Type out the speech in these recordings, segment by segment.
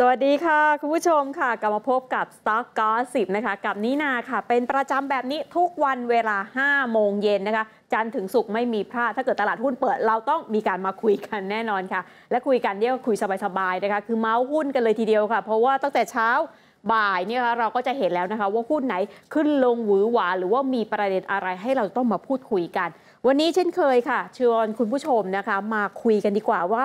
สวัสดีค่ะคุณผู้ชมค่ะกลับมาพบกับ Stock Gossip นะคะกับนินาค่ะเป็นประจำแบบนี้ทุกวันเวลา 5 โมงเย็นนะคะจันทร์ถึงศุกร์ไม่มีพลาดถ้าเกิดตลาดหุ้นเปิดเราต้องมีการมาคุยกันแน่นอนค่ะและคุยกันเนี่ยก็คุยสบายๆนะคะคือเมาส์หุ้นกันเลยทีเดียวค่ะเพราะว่าตั้งแต่เช้าบ่ายเนี่ยเราก็จะเห็นแล้วนะคะว่าหุ้นไหนขึ้นลงหวือหวาหรือว่ามีประเด็นอะไรให้เราต้องมาพูดคุยกันวันนี้เช่นเคยค่ะชวนคุณผู้ชมนะคะมาคุยกันดีกว่าว่า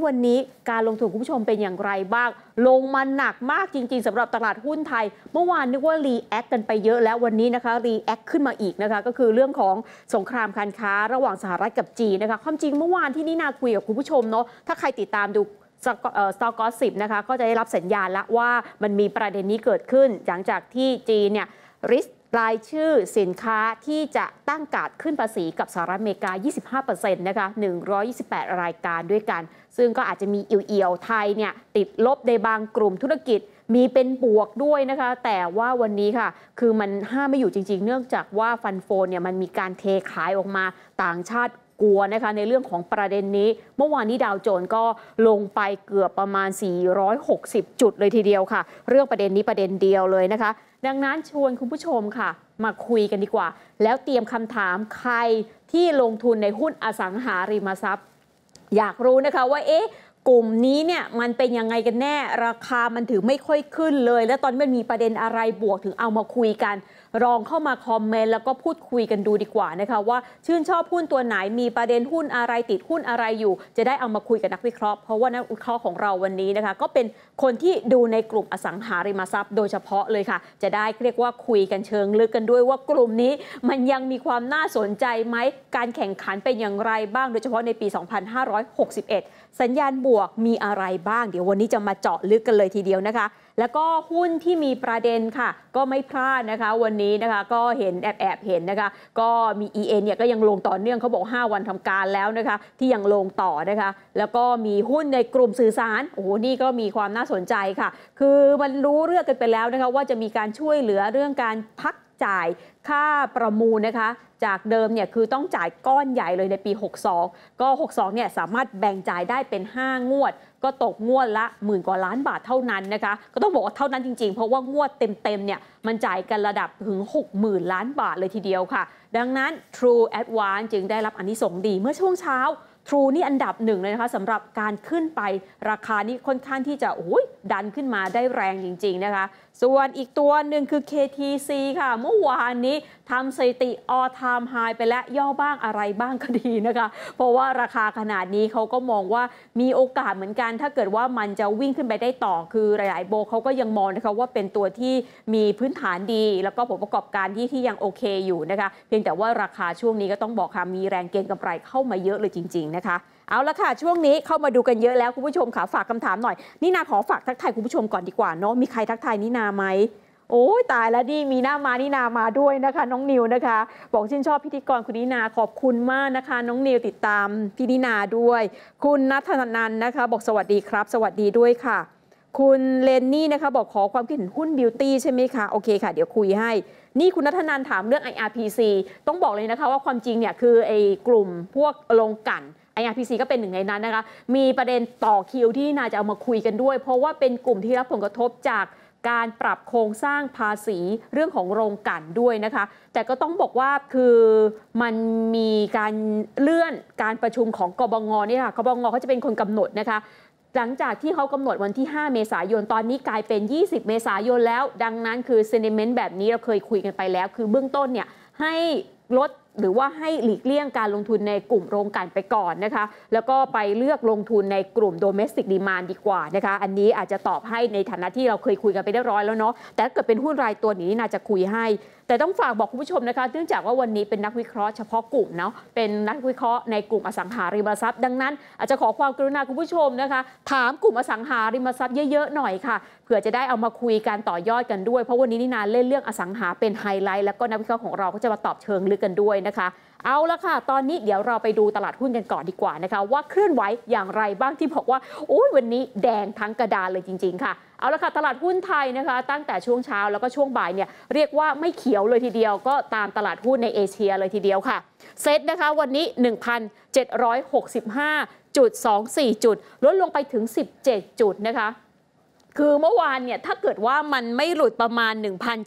วันนี้การลงทุนคุณผู้ชมเป็นอย่างไรบ้างลงมาหนักมากจริงๆสำหรับตลาดหุ้นไทยเมื่อวานนึกว่ารีแอคกันไปเยอะแล้ววันนี้นะคะรีแอคขึ้นมาอีกนะคะก็คือเรื่องของสงครามการค้าระหว่างสหรัฐกับจีนนะคะความจริงเมื่อวานที่นี่นาคุยกับคุณผู้ชมเนาะถ้าใครติดตามดูStock Gossip นะคะก็จะได้รับสัญญาณแล้วว่ามันมีประเด็นนี้เกิดขึ้นหลังจากที่จีนเนี่ยรายชื่อสินค้าที่จะตั้งการ์ดขึ้นภาษีกับสหรัฐอเมริกา 25% นะคะ128 รายการด้วยกันซึ่งก็อาจจะมีเอี่ยวๆไทยเนี่ยติดลบในบางกลุ่มธุรกิจมีเป็นบวกด้วยนะคะแต่ว่าวันนี้ค่ะคือมันห้ามไม่อยู่จริงๆเนื่องจากว่าฟันโฟเนี่ยมันมีการเทขายออกมาต่างชาติกลัวนะคะในเรื่องของประเด็นนี้เมื่อวานนี้ดาวโจนส์ก็ลงไปเกือบประมาณ460จุดเลยทีเดียวค่ะเรื่องประเด็นนี้ประเด็นเดียวเลยนะคะดังนั้นชวนคุณผู้ชมค่ะมาคุยกันดีกว่าแล้วเตรียมคำถามใครที่ลงทุนในหุ้นอสังหาริมทรัพย์อยากรู้นะคะว่ากลุ่มนี้เนี่ยมันเป็นยังไงกันแน่ราคามันถึงไม่ค่อยขึ้นเลยแล้วตอนนี้มันมีประเด็นอะไรบวกถึงเอามาคุยกันลองเข้ามาคอมเมนต์แล้วก็พูดคุยกันดูดีกว่านะคะว่าชื่นชอบหุ้นตัวไหนมีประเด็นหุ้นอะไรติดหุ้นอะไรอยู่จะได้เอามาคุยกับนักวิเคราะห์เพราะว่านักวิเคราะห์ของเราวันนี้นะคะก็เป็นคนที่ดูในกลุ่มอสังหาริมทรัพย์โดยเฉพาะเลยค่ะจะได้เรียกว่าคุยกันเชิงลึกกันด้วยว่ากลุ่มนี้มันยังมีความน่าสนใจไหมการแข่งขันเป็นอย่างไรบ้างโดยเฉพาะในปี 2561 สัญญาณบวกมีอะไรบ้างเดี๋ยววันนี้จะมาเจาะลึกกันเลยทีเดียวนะคะแล้วก็หุ้นที่มีประเด็นค่ะก็ไม่พลาดนะคะวันนี้นะคะก็เห็นแอบเห็นนะคะก็มี EA เนี่ยก็ยังลงต่อเนื่องเขาบอก5วันทำการแล้วนะคะที่ยังลงต่อนะคะแล้วก็มีหุ้นในกลุ่มสื่อสารโอ้โหนี่ก็มีความน่าสนใจค่ะคือมันรู้เรื่องกันไปแล้วนะคะว่าจะมีการช่วยเหลือเรื่องการพักจ่ายค่าประมูลนะคะจากเดิมเนี่ยคือต้องจ่ายก้อนใหญ่เลยในปี 62ก็62เนี่ยสามารถแบ่งจ่ายได้เป็น5งวดก็ตกงวดละ10,000 กว่าล้านบาทเท่านั้นนะคะก็ต้องบอกว่าเท่านั้นจริงๆเพราะว่างวดเต็มๆเนี่ยมันจ่ายกันระดับถึง 60,000 ล้านบาทเลยทีเดียวค่ะดังนั้น True Advance จึงได้รับอานิสงส์ดีเมื่อช่วงเช้าTrue นี่อันดับหนึ่งเลยนะคะสำหรับการขึ้นไปราคานี้ค่อนข้างที่จะดันขึ้นมาได้แรงจริงๆนะคะส่วนอีกตัวหนึ่งคือ KTC ค่ะเมื่อวานนี้ทำสถิติ all time high ไปแล้วย่อบ้างอะไรบ้างก็ดีนะคะเพราะว่าราคาขนาดนี้เขาก็มองว่ามีโอกาสเหมือนกันถ้าเกิดว่ามันจะวิ่งขึ้นไปได้ต่อคือหลายๆโบเขาก็ยังมองนะคะว่าเป็นตัวที่มีพื้นฐานดีแล้วก็ผลประกอบการที่ยังโอเคอยู่นะคะเพียงแต่ว่าราคาช่วงนี้ก็ต้องบอกค่ะมีแรงเก็งกำไรเข้ามาเยอะเลยจริงๆนะคะเอาละค่ะช่วงนี้เข้ามาดูกันเยอะแล้วคุณผู้ชมค่ะฝากคำถามหน่อยนี่นาขอฝากทักทายคุณผู้ชมก่อนดีกว่าเนาะมีใครทักทายนี่นาไหมโอ้ยตายแล้วนี่มีหน้ามานี่นามาด้วยนะคะน้องนิวนะคะบอกชื่นชอบพิธีกรคุณนินาขอบคุณมากนะคะน้องนิวติดตามพี่นินาด้วยคุณณัฐนันท์นะคะบอกสวัสดีครับสวัสดีด้วยค่ะคุณเลนนี่นะคะบอกขอความคิดเห็นหุ้นบิวตี้ใช่ไหมคะโอเคค่ะเดี๋ยวคุยให้นี่คุณณัฐนันท์ถามเรื่อง IRPC ต้องบอกเลยนะคะว่าความจริงเนี่ยคือไอ้กลุ่มพวกโรงกลั่นIRPC ก็เป็นหนึ่งในนั้นนะคะมีประเด็นต่อคิวที่น่าจะเอามาคุยกันด้วยเพราะว่าเป็นกลุ่มที่รับผลกระทบจากการปรับโครงสร้างภาษีเรื่องของโรงกลั่นด้วยนะคะแต่ก็ต้องบอกว่าคือมันมีการเลื่อนการประชุมของกบง.นี่ค่ะกบง.เขาจะเป็นคนกำหนดนะคะหลังจากที่เขากำหนดวันที่5เมษายนตอนนี้กลายเป็น20เมษายนแล้วดังนั้นคือ sentiment แบบนี้เราเคยคุยกันไปแล้วคือเบื้องต้นเนี่ยให้ลดหรือว่าให้หลีกเลี่ยงการลงทุนในกลุ่มโรงกลั่นไปก่อนนะคะแล้วก็ไปเลือกลงทุนในกลุ่ม domestic demand ดีกว่านะคะอันนี้อาจจะตอบให้ในฐานะที่เราเคยคุยกันไปเรียบร้อยแล้วเนาะแต่ถ้าเกิดเป็นหุ้นรายตัวนี้น่าจะคุยให้แต่ต้องฝากบอกคุณผู้ชมนะคะเนื่องจากว่าวันนี้เป็นนักวิเคราะห์เฉพาะกลุ่มเนาะเป็นนักวิเคราะห์ในกลุ่มอสังหาริมทรัพย์ดังนั้นอาจจะขอความกรุณาคุณผู้ชมนะคะถามกลุ่มอสังหาริมทรัพย์เยอะๆหน่อยค่ะเผื่อจะได้เอามาคุยกันต่อยอดกันด้วยเพราะวันนี้นี่นาเล่นเรื่องอสังหาเป็นไฮไลท์แล้วก็นักวิเคราะห์ของเราก็จะมาตอบเชิงลึกกันด้วยนะคะเอาละค่ะตอนนี้เดี๋ยวเราไปดูตลาดหุ้นกันก่อนดีกว่านะคะว่าเคลื่อนไหวอย่างไรบ้างที่บอกว่าวันนี้แดงทั้งกระดานเลยจริงๆค่ะเอาละค่ะตลาดหุ้นไทยนะคะตั้งแต่ช่วงเช้าแล้วก็ช่วงบ่ายเนี่ยเรียกว่าไม่เขียวเลยทีเดียวก็ตามตลาดหุ้นในเอเชียเลยทีเดียวค่ะเซ็ตนะคะวันนี้ 1,765.24 จุดลดลงไปถึง17จุดนะคะ คือเมื่อวานเนี่ยถ้าเกิดว่ามันไม่หลุดประมาณ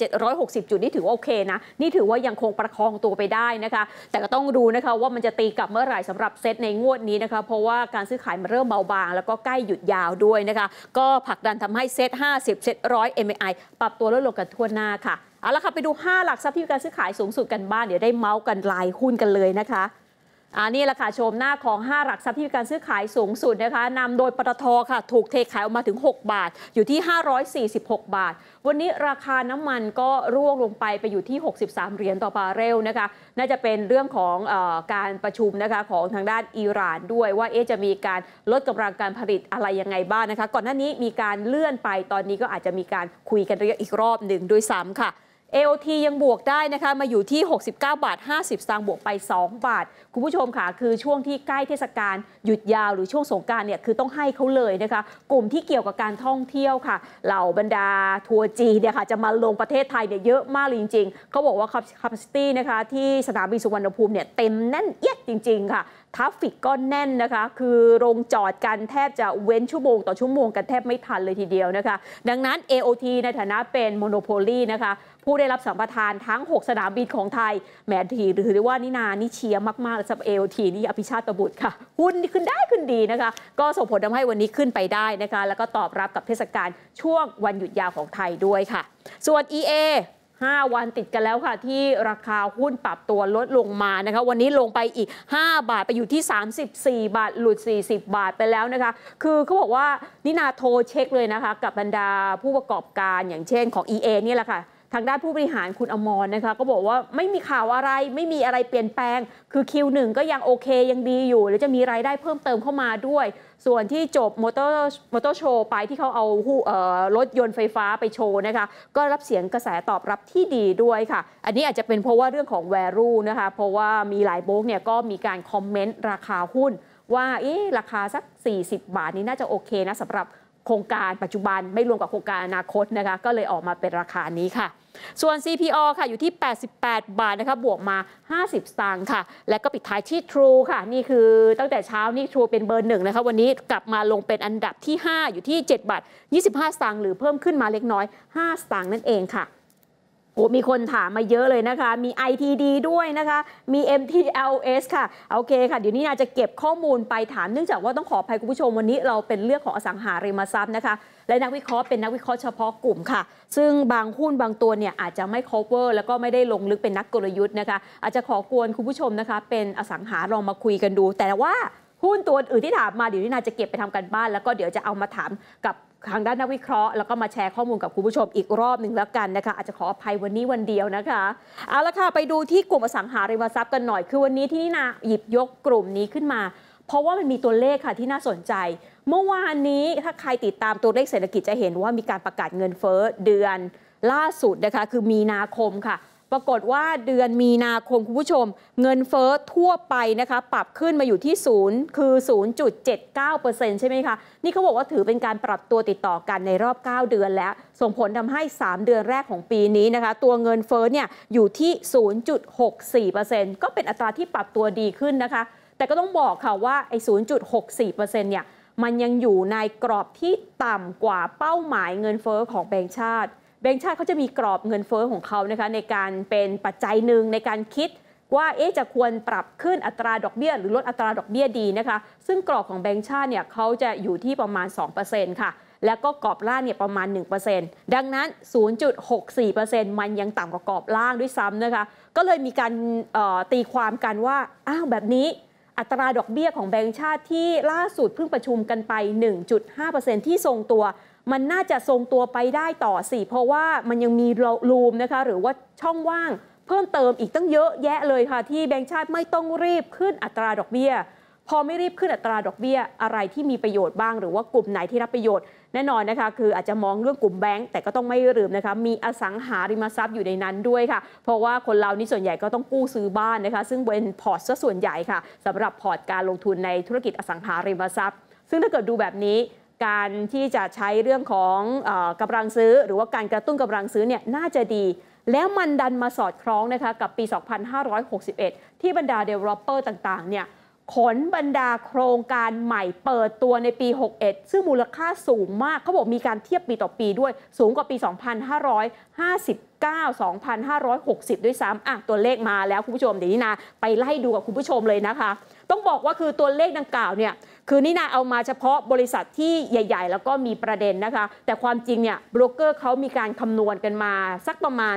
1,760 จุดนี่ถือว่าโอเคนะนี่ถือว่ายังคงประคองตัวไปได้นะคะแต่ก็ต้องดูนะคะว่ามันจะตีกลับเมื่อไหร่สำหรับเซตในงวดนี้นะคะเพราะว่าการซื้อขายมันเริ่มเบาบางแล้วก็ใกล้หยุดยาวด้วยนะคะก็ผลักดันทำให้เซต50เซต100 MAI ปรับตัวลดลงกันทั่วหน้าค่ะเอาละค่ะไปดู5หลักทรัพย์ที่มีการซื้อขายสูงสุดกันบ้างเดี๋ยวได้เมาส์กันรายหุ้นกันเลยนะคะนี่แหละค่ะชมหน้าของ5หลักทรัพย์ที่มีการซื้อขายสูงสุดนะคะนำโดยปตท.ค่ะถูกเทขายออกมาถึง6 บาทอยู่ที่546 บาทวันนี้ราคาน้ำมันก็ร่วงลงไปอยู่ที่63 เหรียญต่อบาร์เรลนะคะน่าจะเป็นเรื่องของการประชุมนะคะของทางด้านอิหร่านด้วยว่าจะมีการลดกำลังการผลิตอะไรยังไงบ้างนะคะก่อนหน้านี้มีการเลื่อนไปตอนนี้ก็อาจจะมีการคุยกันอีกรอบหนึ่งด้วยซ้ำค่ะAOT ยังบวกได้นะคะมาอยู่ที่69 บาท 50 สตางค์บวกไป2 บาทคุณผู้ชมค่ะคือช่วงที่ใกล้เทศกาลหยุดยาวหรือช่วงสงกรานต์เนี่ยคือต้องให้เขาเลยนะคะกลุ่มที่เกี่ยวกับการท่องเที่ยวค่ะเหล่าบรรดาทัวร์จีนเนี่ยค่ะจะมาลงประเทศไทยเนี่ยเยอะมากเลยจริงๆเขาบอกว่า capacity นะคะที่สนามบินสุวรรณภูมิเนี่ยเต็มแน่นเอียดจริงๆค่ะทราฟฟิกก็แน่นนะคะคือลงจอดกันแทบจะเว้นชั่วโมงต่อชั่วโมงกันแทบไม่ทันเลยทีเดียวนะคะดังนั้น AOT ในฐานะเป็นโมโนโพลีนะคะผู้ได้รับสัมปทานทั้ง6สนามบินของไทยแหมถือได้ว่านินานี่เชียร์มากๆสำหรับ AOT นี่อภิชาติบุตรค่ะหุ้นขึ้นดีนะคะก็ส่งผลทำให้วันนี้ขึ้นไปได้นะคะแล้วก็ตอบรับกับเทศกาลช่วงวันหยุดยาวของไทยด้วยค่ะส่วน EA 5 วันติดกันแล้วค่ะที่ราคาหุ้นปรับตัวลดลงมานะคะวันนี้ลงไปอีก5 บาทไปอยู่ที่34 บาทหลุด40 บาทไปแล้วนะคะคือเขาบอกว่านินาโทรเช็คเลยนะคะกับบรรดาผู้ประกอบการอย่างเช่นของ EA นี่แหละค่ะทางด้านผู้บริหารคุณอมรนะคะก็บอกว่าไม่มีข่าวอะไรไม่มีอะไรเปลี่ยนแปลงคือ Q1 ก็ยังโอเคยังดีอยู่แล้วจะมีรายได้เพิ่มเติมเข้ามาด้วยส่วนที่จบมอเตอร์โชว์ไปที่เขาเอารถยนต์ไฟฟ้าไปโชว์นะคะก็รับเสียงกระแสตอบรับที่ดีด้วยค่ะอันนี้อาจจะเป็นเพราะว่าเรื่องของ value นะคะเพราะว่ามีหลายโบรกเนี่ยก็มีการคอมเมนต์ราคาหุ้นว่าราคาสัก40 บาทนี้น่าจะโอเคนะสำหรับโครงการปัจจุบันไม่รวมกับโครงการอนาคตนะคะก็เลยออกมาเป็นราคานี้ค่ะส่วน CPO ค่ะอยู่ที่88 บาทนะคะบวกมา50 สตางค์ค่ะและก็ปิดท้ายที่ True ค่ะนี่คือตั้งแต่เช้านี่ True เป็นเบอร์ 1นะคะวันนี้กลับมาลงเป็นอันดับที่5อยู่ที่7 บาท 25 สตางค์หรือเพิ่มขึ้นมาเล็กน้อย5 สตางค์นั่นเองค่ะมีคนถามมาเยอะเลยนะคะมี ITD ด้วยนะคะมี MTLS ค่ะโอเคค่ะเดี๋ยวนี้นาจะเก็บข้อมูลไปถามเนื่องจากว่าต้องขออภัยคุณผู้ชมวันนี้เราเป็นเรื่องของอสังหาริมทรัพย์นะคะและนักวิเคราะห์เป็นนักวิเคราะห์เฉพาะกลุ่มค่ะซึ่งบางหุ้นบางตัวเนี่ยอาจจะไม่ cover แล้วก็ไม่ได้ลงลึกเป็นนักกลยุทธ์นะคะอาจจะขอกวนคุณผู้ชมนะคะเป็นอสังหาลองมาคุยกันดูแต่ว่าหุ้นตัวอื่นที่ถามมาเดี๋ยวนี้นาจะเก็บไปทำกันบ้านแล้วก็เดี๋ยวจะเอามาถามกับทางด้านนักวิเคราะห์แล้วก็มาแชร์ข้อมูลกับคุณผู้ชมอีกรอบหนึ่งแล้วกันนะคะอาจจะขออภัยวันนี้วันเดียวนะคะเอาละค่ะไปดูที่กลุ่มอสังหาริมทรัพย์กันหน่อยคือวันนี้ที่นี่นาหยิบยกกลุ่มนี้ขึ้นมาเพราะว่ามันมีตัวเลขค่ะที่น่าสนใจเมื่อวานนี้ถ้าใครติดตามตัวเลขเศรษฐกิจจะเห็นว่ามีการประกาศเงินเฟ้อเดือนล่าสุดนะคะคือมีนาคมค่ะปรากฏว่าเดือนมีนาคมคุณผู้ชมเงินเฟ้อทั่วไปนะคะปรับขึ้นมาอยู่ที่0คือ 0.79% ใช่ไหมคะนี่เขาบอกว่าถือเป็นการปรับตัวติดต่อกันในรอบ9 เดือนแล้วส่งผลทำให้3 เดือนแรกของปีนี้นะคะตัวเงินเฟ้อเนี่ยอยู่ที่ 0.64% ก็เป็นอัตราที่ปรับตัวดีขึ้นนะคะแต่ก็ต้องบอกค่ะว่าไอ้ 0.64% เนี่ยมันยังอยู่ในกรอบที่ต่ำกว่าเป้าหมายเงินเฟ้อของแบงก์ชาติเขาจะมีกรอบเงินเฟ้อของเขานะคะในการเป็นปัจจัยหนึ่งในการคิดว่าจะควรปรับขึ้นอัตราดอกเบี้ยหรือลดอัตราดอกเบี้ยดีนะคะซึ่งกรอบของแบงก์ชาติเนี่ยเขาจะอยู่ที่ประมาณ 2% ค่ะแล้วก็กรอบล่างเนี่ยประมาณ 1% ดังนั้น 0.64% มันยังต่ำกว่ากรอบล่างด้วยซ้ำนะคะก็เลยมีการตีความกันว่าแบบนี้อัตราดอกเบี้ยของแบงก์ชาติที่ล่าสุดเพิ่งประชุมกันไป 1.5% ที่ทรงตัวมันน่าจะทรงตัวไปได้ต่อสิเพราะว่ามันยังมีรูมนะคะหรือว่าช่องว่างเพิ่มเติมอีกตั้งเยอะแยะเลยค่ะที่แบงก์ชาติไม่ต้องรีบขึ้นอัตราดอกเบี้ยพอไม่รีบขึ้นอัตราดอกเบี้ยอะไรที่มีประโยชน์บ้างหรือว่ากลุ่มไหนที่รับประโยชน์แน่นอนนะคะคืออาจจะมองเรื่องกลุ่มแบงก์แต่ก็ต้องไม่ลืมนะคะมีอสังหาริมทรัพย์อยู่ในนั้นด้วยค่ะเพราะว่าคนเรานี่ส่วนใหญ่ก็ต้องกู้ซื้อบ้านนะคะซึ่งเป็นพอร์ตซะส่วนใหญ่ค่ะสำหรับพอร์ตการลงทุนในธุรกิจอสังหาริมทรัพย์ซึ่งถ้าเกิดดูแบบนี้การที่จะใช้เรื่องของกำลังซื้อหรือว่าการกระตุ้นกำลังซื้อเนี่ยน่าจะดีแล้วมันดันมาสอดคล้องนะคะกับปี 2561 ที่บรรดา developer ต่างๆเนี่ย ขนบรรดาโครงการใหม่เปิดตัวในปี 61 ซึ่งมูลค่าสูงมากเขาบอกมีการเทียบปีต่อปีด้วยสูงกว่าปี 2559 2,560 ด้วยซ้ำตัวเลขมาแล้วคุณผู้ชมเดี๋ยวนี้นาไปไล่ดูกับคุณผู้ชมเลยนะคะต้องบอกว่าคือตัวเลขดังกล่าวเนี่ยคือนี่นาเอามาเฉพาะบริษัทที่ใหญ่ๆแล้วก็มีประเด็นนะคะแต่ความจริงเนี่ยโบรกเกอร์เขามีการคำนวณกันมาสักประมาณ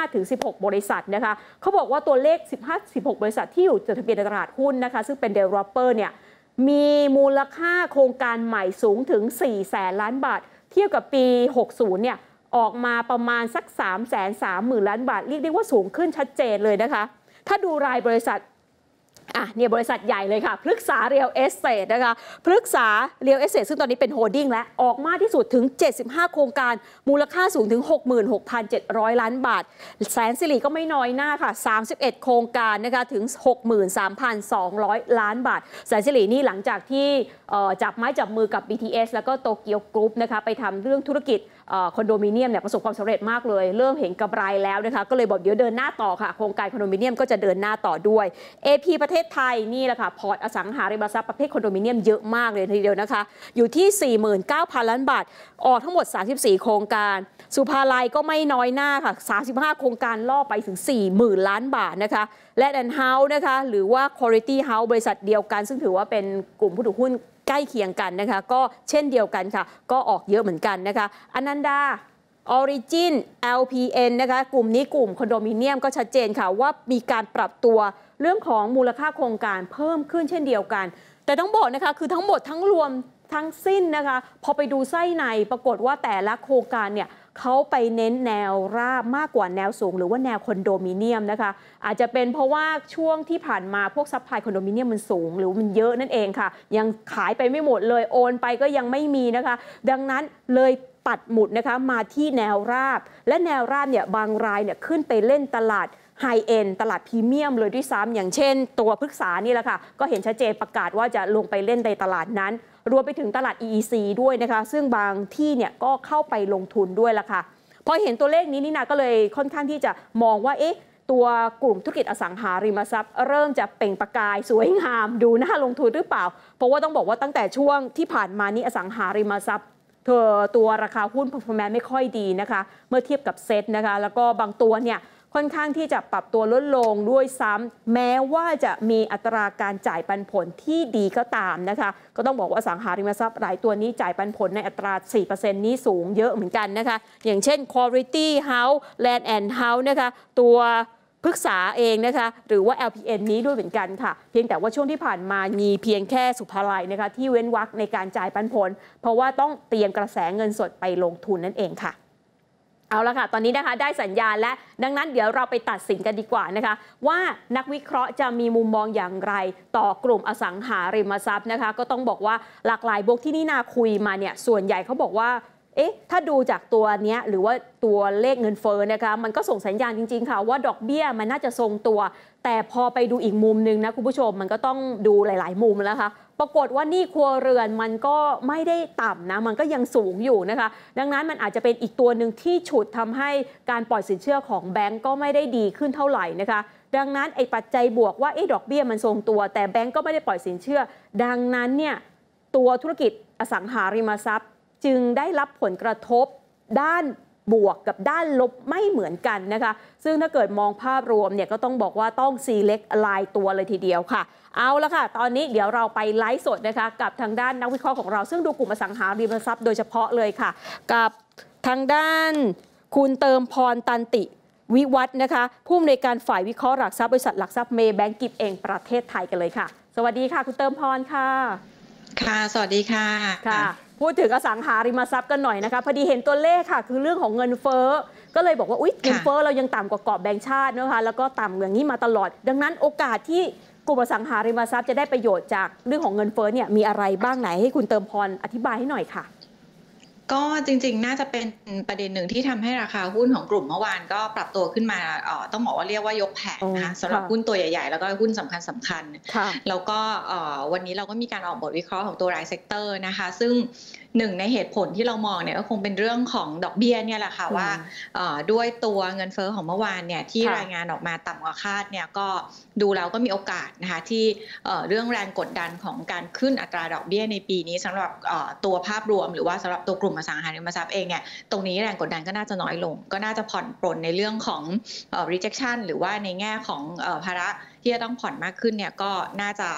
15-16 บริษัทนะคะเขาบอกว่าตัวเลข 15-16 บริษัทที่อยู่จดทะเบียนในตลาดหุ้นนะคะซึ่งเป็น developer เนี่ยมีมูลค่าโครงการใหม่สูงถึง 400,000 ล้านบาทเทียบกับปี 60 เนี่ยออกมาประมาณสัก 330,000 ล้านบาทเรียกได้ว่าสูงขึ้นชัดเจนเลยนะคะถ้าดูรายบริษัทเนี่ยบริษัทใหญ่เลยค่ะพฤกษาเรียลเอสเตทนะคะพฤกษาเรียลเอสเตทซึ่งตอนนี้เป็นโฮลดิ้งและออกมากที่สุดถึง75โครงการมูลค่าสูงถึง 66,700 ล้านบาทแสนสิริก็ไม่น้อยหน้าค่ะ31โครงการนะคะถึง 63,200 ล้านบาทแสนสิรินี่หลังจากที่จับไม้จับมือกับ BTS แล้วก็โตเกียวกรุ๊ปนะคะไปทำเรื่องธุรกิจคอนโดมิเนียมเนี่ยประสบความสำเร็จมากเลยเริ่มเห็นกำไรแล้วนะคะก็เลยบอกเดี๋ยวเดินหน้าต่อค่ะโครงการคอนโดมิเนียมก็จะเดินหน้าต่อด้วย AP ประเทศไทยนี่แหละค่ะพอร์ตอสังหาริมทรัพย์ประเภทคอนโดมิเนียมเยอะมากเลยทีเดียวนะคะอยู่ที่ 49,000 ล้านบาทออกทั้งหมด34โครงการสุภาลัยก็ไม่น้อยหน้าค่ะ35โครงการล่อไปถึง 40,000 ล้านบาทนะคะและแอนด์เฮาส์นะคะหรือว่า Quality House บริษัทเดียวกันซึ่งถือว่าเป็นกลุ่มผู้ถือหุ้นใกล้เคียงกันนะคะก็เช่นเดียวกันค่ะก็ออกเยอะเหมือนกันนะคะอนันดาOrigin LPN นะคะกลุ่มนี้กลุ่มคอนโดมิเนียมก็ชัดเจนค่ะว่ามีการปรับตัวเรื่องของมูลค่าโครงการเพิ่มขึ้นเช่นเดียวกันแต่ต้องบอกนะคะคือทั้งหมดทั้งรวมทั้งสิ้นนะคะพอไปดูไส้ในปรากฏว่าแต่ละโครงการเนี่ยเขาไปเน้นแนวราบมากกว่าแนวสูงหรือว่าแนวคอนโดมิเนียมนะคะอาจจะเป็นเพราะว่าช่วงที่ผ่านมาพวกซัพพลายคอนโดมิเนียมมันสูงหรือมันเยอะนั่นเองค่ะยังขายไปไม่หมดเลยโอนไปก็ยังไม่มีนะคะดังนั้นเลยปัดหมุดนะคะมาที่แนวราบและแนวราบเนี่ยบางรายเนี่ยขึ้นไปเล่นตลาดไฮเอ็นตลาดพรีเมียมเลยด้วยซ้ำอย่างเช่นตัวพฤกษานี่แหละค่ะก็เห็นชัดเจนประกาศว่าจะลงไปเล่นในตลาดนั้นรวมไปถึงตลาด EEC ด้วยนะคะซึ่งบางที่เนี่ยก็เข้าไปลงทุนด้วยละค่ะพอเห็นตัวเลขนี้นี่นะก็เลยค่อนข้างที่จะมองว่าตัวกลุ่มธุรกิจอสังหาริมทรัพย์เริ่มจะเปล่งประกายสวยงามดูน่าลงทุนหรือเปล่าเพราะว่าต้องบอกว่าตั้งแต่ช่วงที่ผ่านมานี้อสังหาริมทรัพย์ตัวราคาหุ้น performance ไม่ค่อยดีนะคะเมื่อเทียบกับเซ็ตนะคะแล้วก็บางตัวเนี่ยค่อนข้างที่จะปรับตัวลดลงด้วยซ้ำแม้ว่าจะมีอัตราการจ่ายปันผลที่ดีก็ตามนะคะก็ต้องบอกว่าอสังหาริมทรัพย์หลายตัวนี้จ่ายปันผลในอัตรา 4% นี้สูงเยอะเหมือนกันนะคะอย่างเช่น Quality House Land and House นะคะตัวพฤกษาเองนะคะหรือว่า LPN นี้ด้วยเหมือนกันค่ะเพียงแต่ว่าช่วงที่ผ่านมามีเพียงแค่สุภาลัยนะคะที่เว้นวรรคในการจ่ายปันผลเพราะว่าต้องเตรียมกระแสเงินสดไปลงทุนนั่นเองค่ะเอาละค่ะตอนนี้นะคะได้สัญญาณและดังนั้นเดี๋ยวเราไปตัดสินกันดีกว่านะคะว่านักวิเคราะห์จะมีมุมมองอย่างไรต่อกลุ่มอสังหาริมทรัพย์นะคะก็ต้องบอกว่าหลากหลายบล็อกที่นี่นาคุยมาเนี่ยส่วนใหญ่เขาบอกว่าถ้าดูจากตัวนี้หรือว่าตัวเลขเงินเฟ้อนะคะมันก็ส่งสัญญาณจริงๆค่ะว่าดอกเบี้ยมันน่าจะทรงตัวแต่พอไปดูอีกมุมนึงนะคุณผู้ชมมันก็ต้องดูหลายๆมุมแล้วค่ะปรากฏว่าหนี้ครัวเรือนมันก็ไม่ได้ต่ำนะมันก็ยังสูงอยู่นะคะดังนั้นมันอาจจะเป็นอีกตัวหนึ่งที่ฉุดทำให้การปล่อยสินเชื่อของแบงก์ก็ไม่ได้ดีขึ้นเท่าไหร่นะคะดังนั้นไอ้ปัจจัยบวกว่าดอกเบี้ยมันทรงตัวแต่แบงก์ก็ไม่ได้ปล่อยสินเชื่อดังนั้นเนี่ยตัวธุรกิจอสังหาริมทรัพย์จึงได้รับผลกระทบด้านบวกกับด้านลบไม่เหมือนกันนะคะซึ่งถ้าเกิดมองภาพรวมเนี่ยก็ต้องบอกว่าต้อง select รายตัวเลยทีเดียวค่ะเอาละค่ะตอนนี้เดี๋ยวเราไปไลฟ์สดนะคะกับทางด้านนักวิเคราะห์ของเราซึ่งดูกลุ่มอสังหาริมทรัพย์โดยเฉพาะเลยค่ะกับทางด้านคุณเติมพรตันติวิวัฒน์นะคะผู้อำนวยการฝ่ายวิเคราะห์หลักทรัพย์บริษัทหลักทรัพย์เมย์แบงก์กิฟเองประเทศไทยกันเลยค่ะสวัสดีค่ะคุณเติมพรค่ะค่ะสวัสดีค่ะพูดถึงอสังหาริมทรัพย์กันหน่อยนะคะพอดีเห็นตัวเลขค่ะคือเรื่องของเงินเฟ้อก็เลยบอกว่าเงินเฟ้อเรายังต่ำกว่ากรอบแบงก์ชาตินะคะแล้วก็ต่ำอย่างนี้มาตลอดดังนั้นโอกาสที่กลุ่มอสังหาริมทรัพย์จะได้ประโยชน์จากเรื่องของเงินเฟ้อเนี่ยมีอะไรบ้างไหนให้คุณเติมพรอธิบายให้หน่อยค่ะก็จริงๆน่าจะเป็นประเด็นหนึ่งที่ทำให้ราคาหุ้นของกลุ่มเมื่อวานก็ปรับตัวขึ้นมาต้องบอกว่าเรียกว่ายกแผงนะคะสำหรับหุ้นตัวใหญ่ๆแล้วก็หุ้นสำคัญแล้วก็วันนี้เราก็มีการออกบทวิเคราะห์ของตัวรายเซกเตอร์นะคะซึ่ง หนึ่งในเหตุผลที่เรามองเนี่ยก็คงเป็นเรื่องของดอกเบี้ยเนี่ยแหละค่ะว่าด้วยตัวเงินเฟ้อของเมื่อวานเนี่ยที่รายงานออกมาต่ำกว่าคาดเนี่ยก็ดูแล้วก็มีโอกาสนะคะที่เรื่องแรงกดดันของการขึ้นอัตราดอกเบี้ยในปีนี้สำหรับตัวภาพรวมหรือว่าสำหรับตัวกลุ่มอสังหาริมทรัพย์เองเนี่ยตรงนี้แรงกดดันก็น่าจะน้อยลงก็น่าจะผ่อนปรนในเรื่องของrejection หรือว่าในแง่ของภาระที่จะต้องผ่อนมากขึ้นเนี่ยก็น่าจะ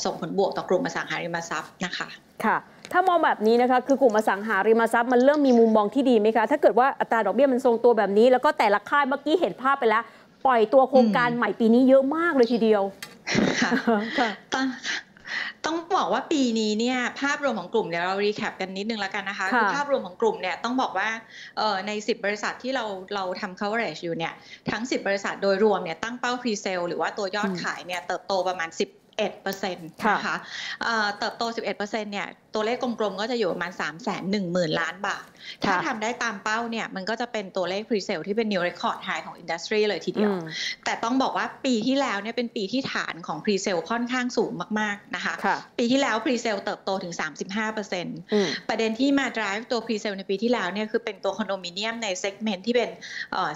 ส่งผลบวกต่อกลุ่มอสังหาริมทรัพย์นะคะค่ะถ้ามองแบบนี้นะคะคือกลุ่มอสังหาริมทรัพย์มันเริ่มมีมุมมองที่ดีไหมคะถ้าเกิดว่าอัตราดอกเบี้ยมันทรงตัวแบบนี้แล้วก็แต่ละค่ายเมื่อกี้เห็นภาพไปแล้วปล่อยตัวโครงการใหม่ปีนี้เยอะมากเลยทีเดียวต้องบอกว่าปีนี้เนี่ยภาพรวมของกลุ่มเดี๋ยวเรารีแคปกันนิดนึงแล้วกันนะคะคือภาพรวมของกลุ่มเนี่ยต้องบอกว่าใน10บริษัทที่เราทำ coverage อยู่เนี่ยทั้ง10บริษัทโดยรวมเนี่ยตั้งเป้า pre-sale หรือว่าตัวยอดขายเนี่ยเติบโตประมาณ11%นะคะเติบโต 11% เนี่ยตัวเลขกลมๆก็จะอยู่ประมาณ 310,000 ล้านบาทถ้าทำได้ตามเป้าเนี่ยมันก็จะเป็นตัวเลข pre-sale ที่เป็น new record high ของ industry เลยทีเดียวแต่ต้องบอกว่าปีที่แล้วเนี่ยเป็นปีที่ฐานของ pre-sale ค่อนข้างสูงมากๆนะคะปีที่แล้ว pre-sale เติบโตถึง 35% ประเด็นที่มา drive ตัว pre-sale ในปีที่แล้วเนี่ยคือเป็นตัวคอนโดมิเนียมใน segment ที่เป็น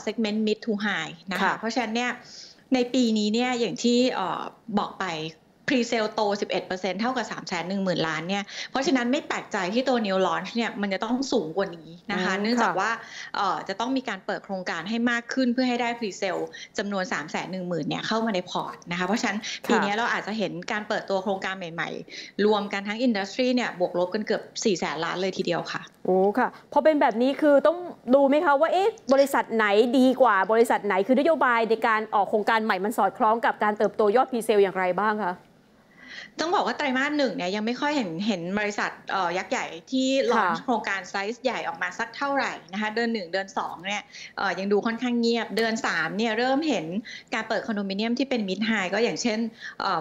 segment mid to high นะคะเพราะฉะนั้นเนี่ยในปีนี้เนี่ยอย่างที่บอกไปPre-sale โต 11% เท่ากับ 310,000 ล้านเนี่ยเพราะฉะนั้นไม่แปลกใจที่ตัว New Launch เนี่ยมันจะต้องสูงกว่านี้นะคะเนื่องจากว่าจะต้องมีการเปิดโครงการให้มากขึ้นเพื่อให้ได้ Pre-sale จำนวน 310,000 เนี่ยเข้ามาในพอร์ตนะคะเพราะฉะนั้นปีนี้เราอาจจะเห็นการเปิดตัวโครงการใหม่ๆรวมกันทั้ง Industry เนี่ยบวกลบกันเกือบ 400,000 ล้านเลยทีเดียวค่ะโอ้ค่ะพอเป็นแบบนี้คือต้องดูไหมคะว่าบริษัทไหนดีกว่าบริษัทไหนคือนโยบายในการออกโครงการใหม่มันสอดคล้องกับการเติบโตยอด Pre-sale อย่างไรบ้างคะต้องบอกว่าไตรมาส1เนี่ยยังไม่ค่อยเห็นบริษัทยักษ์ใหญ่ที่ลอนโครงการไซส์ใหญ่ออกมาสักเท่าไหร่นะคะเดือน1เดือน2เนี่ยยังดูค่อนข้างเงียบเดือน3เนี่ยเริ่มเห็นการเปิดคอนโดมิเนียมที่เป็นมิดไฮก็อย่างเช่น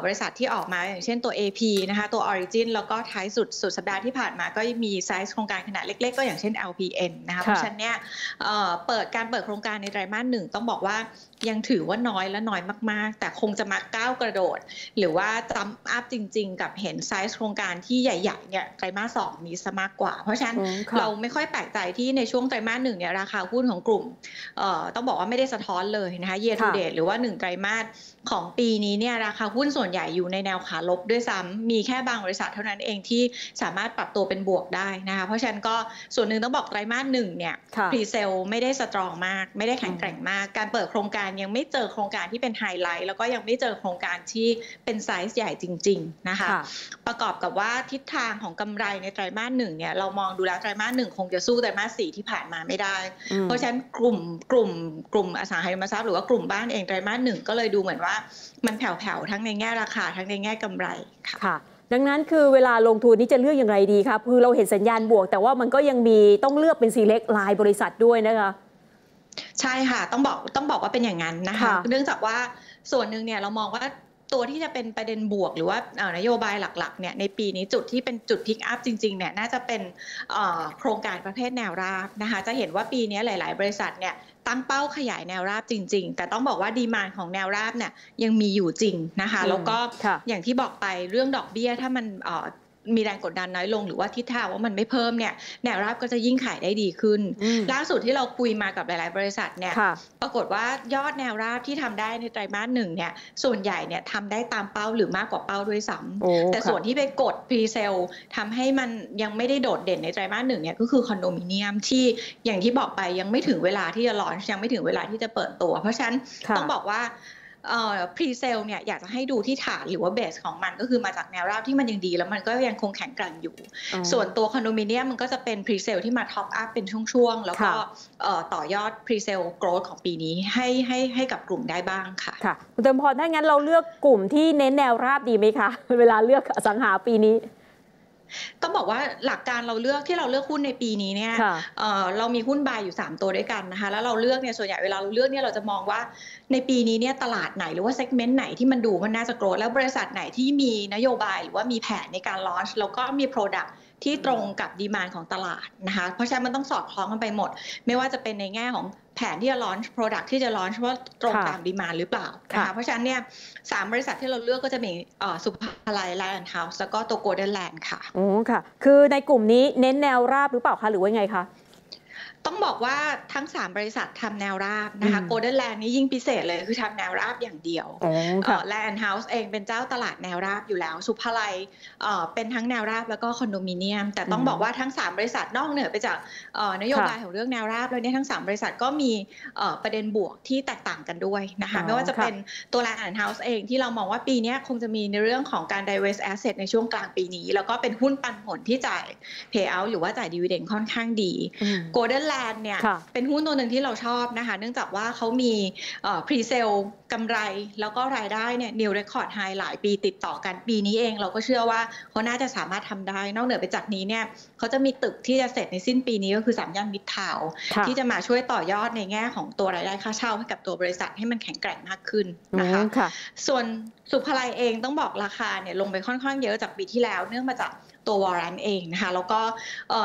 บริษัทที่ออกมาอย่างเช่นตัว AP นะคะตัว Origin แล้วก็ท้ายสุดสัปดาห์ที่ผ่านมาก็มีไซส์โครงการขนาดเล็กๆก็อย่างเช่น LPN นะคะเพราะฉะนั้นเนี่ยการเปิดโครงการในไตรมาส1ต้องบอกว่ายังถือว่าน้อยและน้อยมากๆแต่คงจะมาก้าวกระโดดหรือว่าจัมป์อัพจริงๆกับเห็นไซส์โครงการที่ใหญ่ๆเนี่ยไตรมาส2นี้ซะมากกว่าเพราะฉะนั้นเราไม่ค่อยแปลกใจที่ในช่วงไตรมาส1เนี่ยราคาหุ้นของกลุ่มต้องบอกว่าไม่ได้สะท้อนเลยนะคะ year to date หรือว่า1ไตรมาสของปีนี้เนี่ยราคาหุ้นส่วนใหญ่อยู่ในแนวขาลบด้วยซ้ำมีแค่บางบริษัทเท่านั้นเองที่สามารถปรับตัวเป็นบวกได้นะคะเพราะฉะนั้นก็ส่วนหนึ่งต้องบอกไตรมาส1เนี่ย pre-sale ไม่ได้สตรองมากไม่ได้แข็งแกร่งมากการเปิดโครงการยังไม่เจอโครงการที่เป็นไฮไลท์แล้วก็ยังไม่เจอโครงการที่เป็นไซส์ใหญ่จริงๆนะคะประกอบกับว่าทิศทางของกำไรในไตรมาส1เนี่ยเรามองดูแล้วไตรมาส1คงจะสู้ไตรมาส4ที่ผ่านมาไม่ได้เพราะฉะนั้นกลุ่มอสังหาริมทรัพย์หรือว่ากลุ่มบ้านเองไตรมาส1ก็เลยดูเหมือนว่ามันแผ่วๆทั้งในแง่ราคาทั้งในแง่กำไรค่ะดังนั้นคือเวลาลงทุนนี่จะเลือกอย่างไรดีคะคือเราเห็นสัญญาณบวกแต่ว่ามันก็ยังมีต้องเลือกเป็น select รายบริษัทด้วยนะคะใช่ค่ะต้องบอกว่าเป็นอย่างนั้นนะคะเนื่องจากว่าส่วนหนึ่งเนี่ยเรามองว่าตัวที่จะเป็นประเด็นบวกหรือว่านโยบายหลักๆเนี่ยในปีนี้จุดที่เป็นจุดพิกอัพจริงๆเนี่ยน่าจะเป็นโครงการประเภทแนวราบนะคะจะเห็นว่าปีนี้หลายๆบริษัทเนี่ยตั้งเป้าขยายแนวราบจริงๆแต่ต้องบอกว่าดีมานด์ของแนวราบเนี่ยยังมีอยู่จริงนะคะแล้วก็อย่างที่บอกไปเรื่องดอกเบี้ยถ้ามันมีแรงกดดันน้อยลงหรือว่าทิศทางว่ามันไม่เพิ่มเนี่ยแนวรับก็จะยิ่งขายได้ดีขึ้นล่าสุดที่เราคุยมากับหลายๆบริษัทเนี่ยปรากฏว่ายอดแนวรับที่ทำได้ในไตรมาส1เนี่ยส่วนใหญ่เนี่ยทำได้ตามเป้าหรือมากกว่าเป้าด้วยซ้ำแต่ส่วนที่ไปกด pre-sale ทำให้มันยังไม่ได้โดดเด่นในไตรมาส1เนี่ยก็คือคอนโดมิเนียมที่อย่างที่บอกไปยังไม่ถึงเวลาที่จะลอนช์ยังไม่ถึงเวลาที่จะเปิดตัวเพราะฉะนั้นต้องบอกว่าpre-sale เนี่ยอยากจะให้ดูที่ฐานหรือว่าเบสของมันก็คือมาจากแนวราบที่มันยังดีแล้วมันก็ยังคงแข็งแกร่งอยู่ส่วนตัวคอนโดมิเนียมมันก็จะเป็น pre-sale ที่มา top up เป็นช่วงๆแล้วก็ต่อยอด pre-sale growth ของปีนี้ให้กับกลุ่มได้บ้างค่ะคุณเติมพรถ้างั้นเราเลือกกลุ่มที่เน้นแนวราบดีไหมคะเวลาเลือกอสังหาปีนี้ต้องบอกว่าหลักการที่เราเลือกหุ้นในปีนี้เนี่ยเรามีหุ้นบายอยู่3ตัวด้วยกันนะคะแล้วเราเลือกเนี่ยส่วนใหญ่เวลาเราเลือกเนี่ยเราจะมองว่าในปีนี้เนี่ยตลาดไหนหรือว่าเซกเมนต์ไหนที่มันดูมันน่าจะโกรธแล้วบริษัทไหนที่มีนโยบายหรือว่ามีแผนในการลอนช์แล้วก็มี Product ที่ตรงกับดีมานด์ของตลาดนะคะเพราะฉะนั้นมันต้องสอดคล้องกันไปหมดไม่ว่าจะเป็นในแง่ของ แผนที่จะ launch product ที่จะ launch ว่าตรงตามดีมานด์หรือเปล่านะคะเพราะฉะนั้นเนี่ย3 บริษัทที่เราเลือกก็จะมีสุภาลัย Lion House แล้วก็ตัว Golden Land ค่ะโอ้ค่ะคือในกลุ่มนี้เน้นแนวราบหรือเปล่าคะหรือว่าไงคะต้องบอกว่าทั้ง3 บริษัททำแนวราบนะคะ Golden Land นี่ยิ่งพิเศษเลยคือทำแนวราบอย่างเดียวLion House เองเป็นเจ้าตลาดแนวราบอยู่แล้วสุภาลัยเป็นทั้งแนวราบแล้วก็คอนโดมิเนียมแต่ต้องบอกว่าทั้ง3 บริษัทนอกเหนือไปจากนโยบายของเรื่องแนวราบแล้วเนี่ยทั้ง3 บริษัทก็มีประเด็นบวกที่แตกต่างกันด้วยนะคะไม่ว่าจะเป็นตัว Lion House เองที่เรามองว่าปีนี้คงจะมีในเรื่องของการ divest asset ในช่วงกลางปีนี้แล้วก็เป็นหุ้นปันผลที่จ่าย payout หรือว่าจ่าย dividend ค่อนข้างดี Golden Land เนี่ยเป็นหุ้นตัวหนึ่งที่เราชอบนะคะเนื่องจากว่าเขามีpre-sale กำไรแล้วก็รายได้เนี่ย new record high หลายปีติดต่อกันปีนี้เองเราก็เชื่อว่าเขาน่าจะสามารถทำได้นอกเหนือไปจากนี้เนี่ยเขาจะมีตึกที่จะเสร็จในสิ้นปีนี้ก็คือ3 ย่านมิตรทาวน์ที่จะมาช่วยต่อยอดในแง่ของตัวรายได้ค่าเช่าให้กับตัวบริษัทให้มันแข็งแกร่งมากขึ้นนะคะส่วนสุภาลัยเองต้องบอกราคาเนี่ยลงไปค่อนข้างเยอะจากปีที่แล้วเนื่องมาจากตัววอรันเองนะคะแล้วก็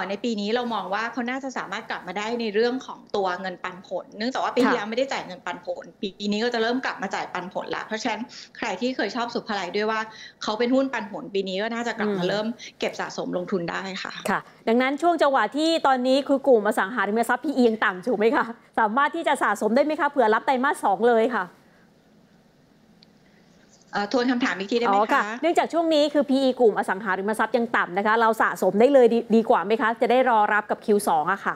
ในปีนี้เรามองว่าเขาน่าจะสามารถกลับมาได้ในเรื่องของตัวเงินปันผลเนื่องจากว่าปีที่แล้วไม่ได้จ่ายเงินปันผลปีนี้ก็จะเริ่มกลับมาจ่ายปันผลแล้วเพราะฉะนั้นใครที่เคยชอบสุภาลัยด้วยว่าเขาเป็นหุ้นปันผลปีนี้ก็น่าจะกลับมาเริ่มเก็บสะสมลงทุนได้ค่ะค่ะดังนั้นช่วงจังหวะที่ตอนนี้คือกลุ่มอสังหาริมทรัพย์ PE ยังต่ำถูกไหมคะสามารถที่จะสะสมได้ไหมคะเผื่อรับไตรมาส 2เลยค่ะทวนคำถามอีกทีได้ไหมคะเนื่องจากช่วงนี้คือ PE กลุ่มอสังหาริมทรัพย์ยังต่ำนะคะเราสะสมได้เลยดีกว่าไหมคะจะได้รอรับกับ Q2 อะค่ะ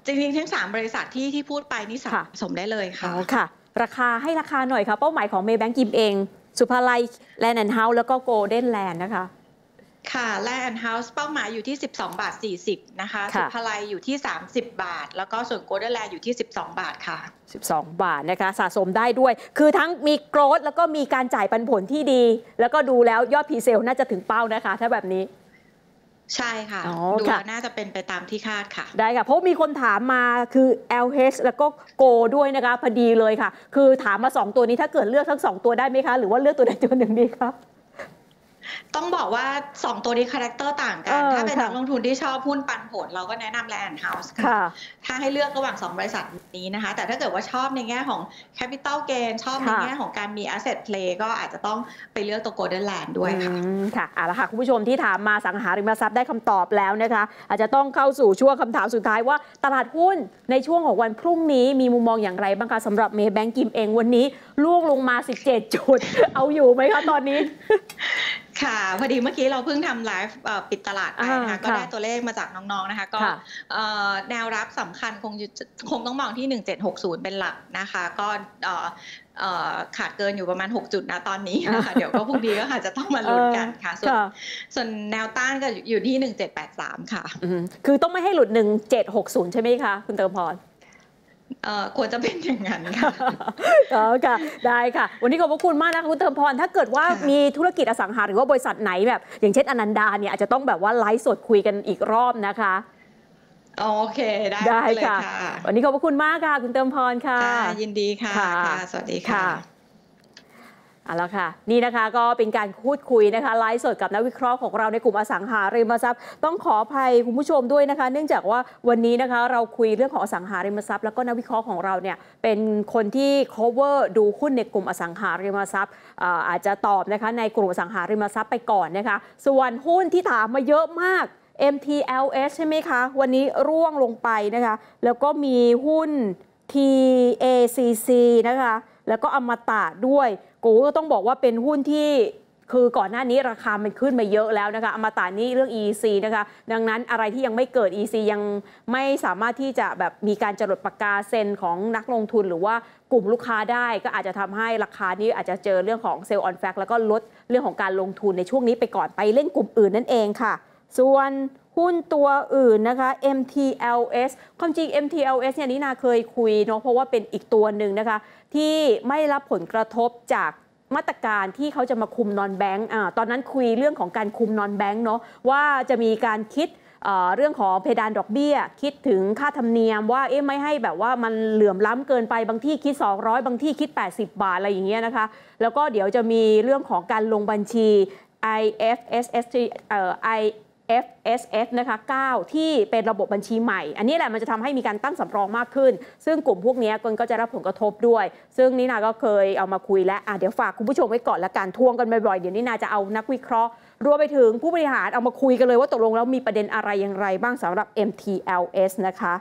จริงๆทั้ง3 บริษัทที่พูดไปนี่สะสมได้เลยค่ะค่ะราคาให้ราคาหน่อยค่ะเป้าหมายของ Maybank กิมเองสุภาลัย Lion House แล้วก็ Golden Land นะคะค่ะ Lion House เป้าหมายอยู่ที่12.40 นะคะสุภาลัยอยู่ที่30 บาทแล้วก็ส่วน Golden Land อยู่ที่12 บาทค่ะ12 บาทนะคะสะสมได้ด้วยคือทั้งมีโกรธแล้วก็มีการจ่ายปันผลที่ดีแล้วก็ดูแล้วยอดพรีเซลน่าจะถึงเป้านะคะถ้าแบบนี้ใช่ค่ะดูแล้วน่าจะเป็นไปตามที่คาดค่ะได้ค่ะเพราะมีคนถามมาคือ LH แล้วก็ Go ด้วยนะคะพอดีเลยค่ะคือถามมา2ตัวนี้ถ้าเกิดเลือกทั้ง2ตัวได้ไหมคะหรือว่าเลือกตัวใดตัวหนึ่งดีคะต้องบอกว่า2ตัวนี้คาแรคเตอร์ต่างกันถ้าเป็นนักลงทุนที่ชอบหุ้นปันผลเราก็แนะนำ Lion House ค่ะถ้าให้เลือกระหว่าง2 บริษัทนี้นะคะแต่ถ้าเกิดว่าชอบในแง่ของ Capital Gain ชอบในแง่ของการมี Asset Play ก็อาจจะต้องไปเลือกตัว Golden Land ด้วยค่ะเอาละค่ะคุณผู้ชมที่ถามมาสังหาริมทรัพย์ได้คำตอบแล้วนะคะอาจจะต้องเข้าสู่ช่วงคำถามสุดท้ายว่าตลาดหุ้นในช่วงของวันพรุ่งนี้มีมุมมองอย่างไรบ้างคะสำหรับ Maybank กิมเองวันนี้ล่วงลงมา17 จุดเอาอยู่ไหมคะตอนนี้ค่ะพอดีเมื่อกี้เราเพิ่งทำไลฟ์ปิดตลาดไปนะคะก็ได้ตัวเลขมาจากน้องๆนะคะก็แนวรับสำคัญคงต้องมองที่1760เป็นหลักนะคะก็ขาดเกินอยู่ประมาณ6 จุดนะตอนนี้นะคะเดี๋ยวก็พรุ่งนี้ก็อาจจะต้องมาลุ้นกันค่ะส่วนแนวต้านก็อยู่ที่1783ค่ะคือต้องไม่ให้หลุด1760ใช่ไหมคะคุณเติมพรควรจะเป็นอย่างนั้นค่ะค่ะได้ค่ะวันนี้ขอบพระคุณมากนะคะคุณเติมพรถ้าเกิดว่ามีธุรกิจอสังหาหรือว่าบริษัทไหนแบบอย่างเช่นอนันดาเนี่ยอาจจะต้องแบบว่าไลฟ์สดคุยกันอีกรอบนะคะโอเคได้ค่ะวันนี้ขอบพระคุณมากค่ะคุณเติมพรค่ะยินดีค่ะสวัสดีค่ะเอาละค่ะนี่นะคะก็เป็นการพูดคุยนะคะไลฟ์สดกับนักวิเคราะห์ของเราในกลุ่มอสังหาริมทรัพย์ต้องขออภัยคุณผู้ชมด้วยนะคะเนื่องจากว่าวันนี้นะคะเราคุยเรื่องของอสังหาริมทรัพย์แล้วก็นักวิเคราะห์ของเราเนี่ยเป็นคนที่ cover ดูหุ้นในกลุ่มอสังหาริมทรัพย์อาจจะตอบนะคะในกลุ่มอสังหาริมทรัพย์ไปก่อนนะคะส่วนหุ้นที่ถามมาเยอะมาก MTLS ใช่ไหมคะวันนี้ร่วงลงไปนะคะแล้วก็มีหุ้น TACC นะคะแล้วก็อมตะด้วยกูก็ต้องบอกว่าเป็นหุ้นที่คือก่อนหน้านี้ราคามันขึ้นมาเยอะแล้วนะคะอมตะนี่เรื่อง EC นะคะดังนั้นอะไรที่ยังไม่เกิด EC ยังไม่สามารถที่จะแบบมีการจรดปากกาเซ็นของนักลงทุนหรือว่ากลุ่มลูกค้าได้ก็อาจจะทำให้ราคานี้อาจจะเจอเรื่องของเซลล์ออนแฟกแล้วก็ลดเรื่องของการลงทุนในช่วงนี้ไปก่อนไปเล่นกลุ่มอื่นนั่นเองค่ะส่วนหุ้นตัวอื่นนะคะ MTLS ความจริง MTLS เนี่ยนี่นาเคยคุยเนาะเพราะว่าเป็นอีกตัวหนึ่งนะคะที่ไม่รับผลกระทบจากมาตรการที่เขาจะมาคุมนอนแบงก์ตอนนั้นคุยเรื่องของการคุมนอนแบงก์เนาะว่าจะมีการคิดเรื่องของเพดานดอกเบี้ยคิดถึงค่าธรรมเนียมว่าไม่ให้แบบว่ามันเหลื่อมล้ำเกินไปบางที่คิด200บางที่คิด80 บาทอะไรอย่างเงี้ยนะคะแล้วก็เดี๋ยวจะมีเรื่องของการลงบัญชี IFSS FSF นะคะ9ที่เป็นระบบบัญชีใหม่อันนี้แหละมันจะทำให้มีการตั้งสำรองมากขึ้นซึ่งกลุ่มพวกนี้ก็จะรับผลกระทบด้วยซึ่งนินาก็เคยเอามาคุยแล้วเดี๋ยวฝากคุณผู้ชมไว้ก่อนละกันทวงกันบ่อยๆเดี๋ยวนินาจะเอานักวิเคราะห์รวมไปถึงผู้บริหารเอามาคุยกันเลยว่าตกลงแล้วมีประเด็นอะไรอย่างไรบ้างสำหรับ MTLS นะคะ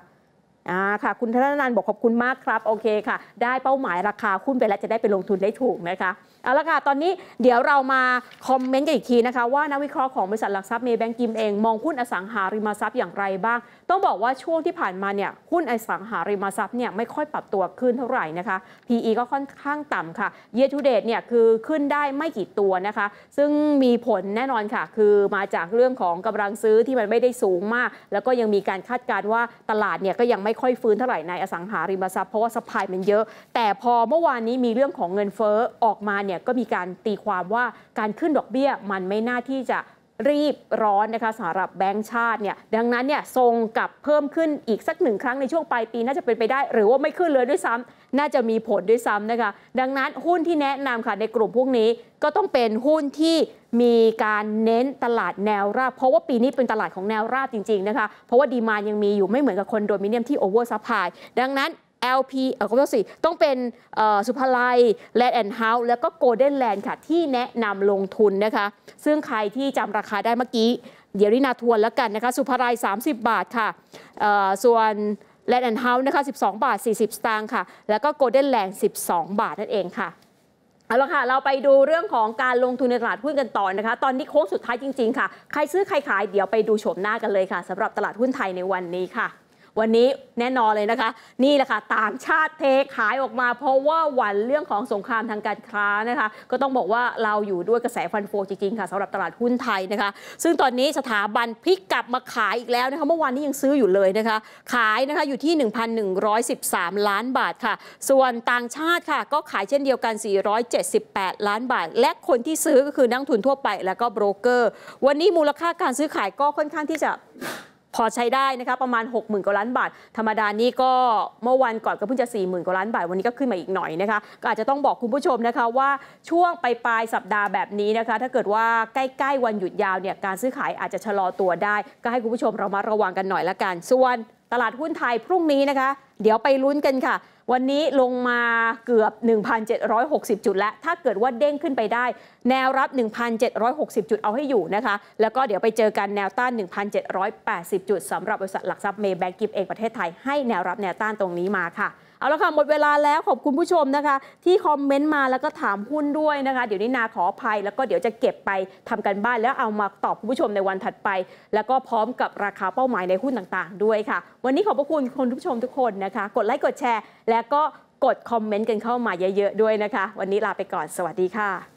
ค่ะคุณธนนันท์บอกขอบคุณมากครับโอเคค่ะได้เป้าหมายราคาหุ้นไปแล้วจะได้ไปลงทุนได้ถูกนะคะเอาละค่ะตอนนี้เดี๋ยวเรามาคอมเมนต์กันอีกทีนะคะว่านักวิเคราะห์ของบริษัทหลักทรัพย์เมย์แบงก์กิมเองมองหุ้นอสังหาริมทรัพย์อย่างไรบ้างต้องบอกว่าช่วงที่ผ่านมาเนี่ยหุ้นอสังหาริมทรัพย์เนี่ยไม่ค่อยปรับตัวขึ้นเท่าไหร่นะคะ PE ก็ค่อนข้างต่ำค่ะ Year to date เนี่ยคือขึ้นได้ไม่กี่ตัวนะคะซึ่งมีผลแน่นอนค่ะคือมาจากเรื่องของกำลังซื้อที่มันไม่ได้สูงมากแล้วก็ยังมีการคาดการณ์ว่าตลาดเนี่ยก็ยังไม่ค่อยฟื้นเท่าไหร่ในอสังหาริมทรัพย์เพราะว่าซัพพลายมันเยอะแต่พอเมื่อวานนี้มีเรื่องของเงินเฟ้อออกมาเนี่ยก็มีการตีความว่าการขึ้นดอกเบี้ยมันไม่น่าที่จะรีบร้อนนะคะสำหรับแบงก์ชาติเนี่ยดังนั้นเนี่ยทรงกับเพิ่มขึ้นอีกสัก1ครั้งในช่วงปลายปีน่าจะเป็นไปได้หรือว่าไม่ขึ้นเลยด้วยซ้ำน่าจะมีผลด้วยซ้ำนะคะดังนั้นหุ้นที่แนะนำค่ะในกลุ่มพวกนี้ก็ต้องเป็นหุ้นที่มีการเน้นตลาดแนวราบเพราะว่าปีนี้เป็นตลาดของแนวราบจริงๆนะคะเพราะว่าดีมานด์ยังมีอยู่ไม่เหมือนกับคอนโดมิเนียมที่โอเวอร์ซัพพลายดังนั้นLP ต้องเป็นสุภาลัย Land and House แล้วก็ Golden Land ค่ะที่แนะนำลงทุนนะคะซึ่งใครที่จำราคาได้เมื่อกี้เดี๋ยวนินาทวนแล้วกันนะคะสุภาลัย30 บาทค่ะส่วน Land and House นะคะ12 บาท 40 สตางค์ค่ะแล้วก็ Golden Land 12 บาทนั่นเองค่ะเอาละค่ะเราไปดูเรื่องของการลงทุนในตลาดหุ้นกันต่อนะคะตอนนี้โค้งสุดท้ายจริงๆค่ะใครซื้อใครขายเดี๋ยวไปดูโฉมหน้ากันเลยค่ะสำหรับตลาดหุ้นไทยในวันนี้ค่ะวันนี้แน่นอนเลยนะคะนี่แหละค่ะต่างชาติเทขายออกมาเพราะว่าหวั่นเรื่องของสงครามทางการค้านะคะก็ต้องบอกว่าเราอยู่ด้วยกระแสฟันโฟจริงๆค่ะสำหรับตลาดหุ้นไทยนะคะซึ่งตอนนี้สถาบันพลิกกลับมาขายอีกแล้วนะคะเมื่อวานนี้ยังซื้ออยู่เลยนะคะขายนะคะอยู่ที่ 1,113 ล้านบาทค่ะส่วนต่างชาติค่ะก็ขายเช่นเดียวกัน478ล้านบาทและคนที่ซื้อก็คือนักทุนทั่วไปและก็โบรกเกอร์วันนี้มูลค่าการซื้อขายก็ค่อนข้างที่จะพอใช้ได้นะคะประมาณ 60,000 กว่าล้านบาทธรรมดานี่ก็เมื่อวันก่อนก็เพิ่งจะ 40,000 กว่าล้านบาทวันนี้ก็ขึ้นมาอีกหน่อยนะคะก็อาจจะต้องบอกคุณผู้ชมนะคะว่าช่วงปลายสัปดาห์แบบนี้นะคะถ้าเกิดว่าใกล้ๆวันหยุดยาวเนี่ยการซื้อขายอาจจะชะลอตัวได้ก็ให้คุณผู้ชมเรามาระวังกันหน่อยละกันส่วนตลาดหุ้นไทยพรุ่งนี้นะคะเดี๋ยวไปลุ้นกันค่ะวันนี้ลงมาเกือบ 1,760 จุดแล้วถ้าเกิดว่าเด้งขึ้นไปได้แนวรับ 1,760 จุดเอาให้อยู่นะคะแล้วก็เดี๋ยวไปเจอกันแนวต้าน 1,780 จุดสำหรับบริษัทหลักทรัพย์เมย์แบงก์กิฟเองประเทศไทยให้แนวรับแนวต้านตรงนี้มาค่ะเอาละค่ะหมดเวลาแล้วขอบคุณผู้ชมนะคะที่คอมเมนต์มาแล้วก็ถามหุ้นด้วยนะคะเดี๋ยวนี้นาขออภัยแล้วก็เดี๋ยวจะเก็บไปทำกันบ้านแล้วเอามาตอบคุณผู้ชมในวันถัดไปแล้วก็พร้อมกับราคาเป้าหมายในหุ้นต่างๆด้วยค่ะวันนี้ขอบพระคุณคุณผู้ชมทุกคนนะคะกดไลค์กดแชร์และก็กดคอมเมนต์กันเข้ามาเยอะๆด้วยนะคะวันนี้ลาไปก่อนสวัสดีค่ะ